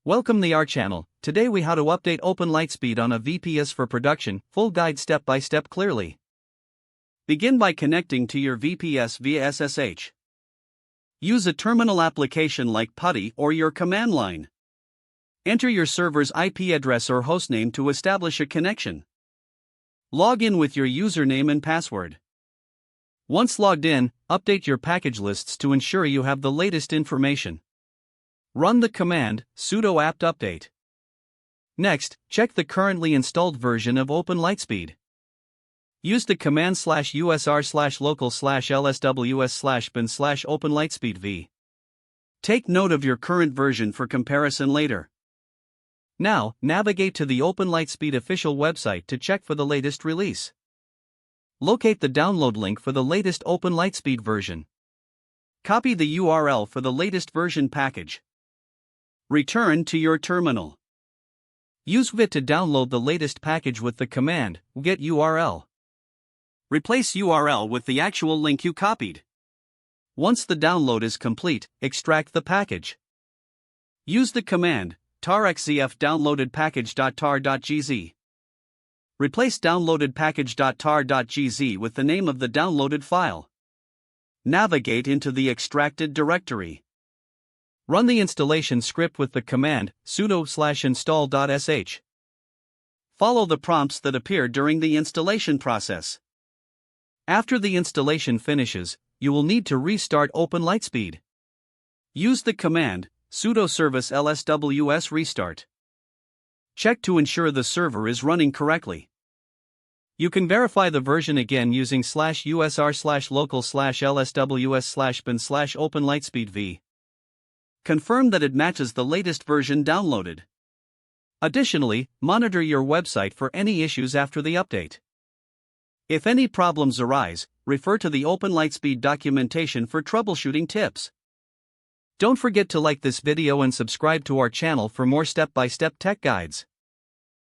Welcome to our channel. Today we how to update OpenLiteSpeed on a VPS for production, full guide step by step clearly. Begin by connecting to your VPS via SSH. Use a terminal application like PuTTY or your command line. Enter your server's IP address or hostname to establish a connection. Log in with your username and password. Once logged in, update your package lists to ensure you have the latest information. Run the command sudo apt update. Next, check the currently installed version of OpenLiteSpeed. Use the command /usr/local/lsws/bin/OpenLiteSpeed. Take note of your current version for comparison later. Now, navigate to the OpenLiteSpeed official website to check for the latest release. Locate the download link for the latest OpenLiteSpeed version. Copy the URL for the latest version package. Return to your terminal. Use VPS to download the latest package with the command get URL. Replace URL with the actual link you copied. Once the download is complete, extract the package. Use the command tar-xzf downloaded package.tar.gz. Replace downloaded package.tar.gz with the name of the downloaded file. Navigate into the extracted directory. Run the installation script with the command sudo/install.sh. Follow the prompts that appear during the installation process. After the installation finishes, you will need to restart OpenLiteSpeed. Use the command sudo service lsws restart. Check to ensure the server is running correctly. You can verify the version again using /usr/local/lsws/bin/OpenLiteSpeed. Confirm that it matches the latest version downloaded. Additionally, monitor your website for any issues after the update. If any problems arise, refer to the OpenLiteSpeed documentation for troubleshooting tips. Don't forget to like this video and subscribe to our channel for more step-by-step tech guides.